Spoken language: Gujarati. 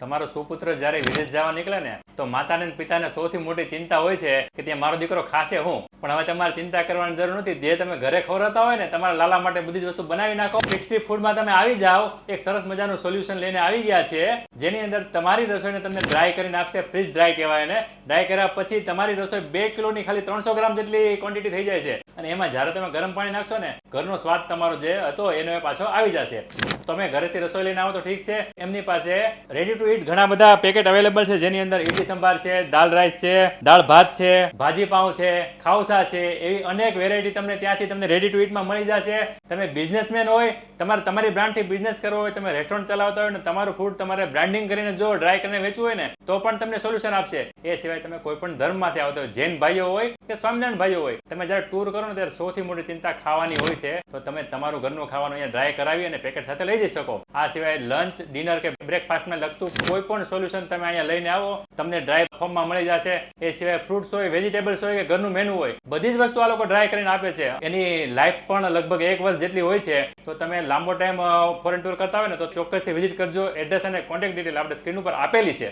તમારો સુપુત્ર જ્યારે વિદેશ જવા નીકળે ને તો માતાને અને પિતાને સૌથી મોટી ચિંતા હોય છે કે ત્યાં મારો દીકરો ખાશે હું. પણ હવે તમારે ચિંતા કરવાની જરૂર નથી. જે તમે ઘરે ખવડાવતા હોય ને તમારા લાલા માટે બધી જ વસ્તુ બનાવી નાખો. સ્ટ્રીટ ફૂડમાં તમે આવી જાઓ, એક સરસ મજાનું સોલ્યુશન લઈને આવી ગયા છે જેની અંદર તમારી રસોઈને તમને ડ્રાય કરીને આપશે. ફ્રીઝ ડ્રાય કહેવાય ને. ડ્રાય કર્યા પછી તમારી રસોઈ 2 કિલોની ખાલી 300 ગ્રામ જેટલી ક્વોન્ટિટી થઈ જાય છે. અને એમાં જ્યારે તમે ગરમ પાણી નાખશો ને ઘરનો સ્વાદ તમારો જે હતો એનો પાછો આવી જશે. તમે ઘરેથી રસોઈ લઈને આવો તો ઠીક છે, એમની પાસે રેડી ટુ ઈટ ઘણા બધા પેકેટ અવેલેબલ છે જેની અંદર ઇડલી સંભાર છે, દાળ રાઈસ છે, દાળ ભાત છે, ભાજી પાઉં છે, ખાઉસા છે, એવી અનેક વેરાયટી તમને ત્યાંથી તમને રેડી ટુ ઈટમાં મળી જશે. તમે બિઝનેસમેન હોય, તમારી બ્રાન્ડથી બિઝનેસ કરવો હોય, તમે રેસ્ટોરન્ટ ચલાવતા હોય ને તમારું ફૂડ તમારે બ્રાન્ડિંગ કરીને જો ડ્રાય કરીને વેચવું હોય ને તો પણ તમને સોલ્યુશન આપશે. એ સિવાય તમે કોઈ પણ ધર્મમાંથી આવતા હોય, જૈન ભાઈઓ હોય કે સ્વામિનારાયણ ભાઈઓ હોય, તમે જ્યારે ટૂર કરો ને ત્યારે સૌથી મોટી ચિંતા ખાવાની હોય છે. તો તમે તમારું ઘરનું ખાવાનું અહીંયા ડ્રાય કરાવી અને પેકેટ સાથે લઈ જઈ શકો. આ સિવાય લંચ, ડિનર કે બ્રેકફાસ્ટને લગતું કોઈ પણ સોલ્યુશન તમે અહીંયા લઈને આવો, તમને ડ્રાય ફોર્મમાં મળી જશે. એ સિવાય ફ્રૂટ્સ હોય, વેજીટેબલ્સ હોય કે ઘરનું મેનુ હોય, બધી જ વસ્તુ આ લોકો ડ્રાય કરીને આપે છે. એની લાઈફ પણ લગભગ 1 વર્ષ જેટલી હોય છે. તો તમે લાંબો ટાઈમ ફોરેન ટૂર કરતા હોય ને તો ચોક્કસથી વિઝિટ કરજો. એડ્રેસ અને કોન્ટેક્ટ ડિટેલ આપણે સ્ક્રીન ઉપર આપેલી છે.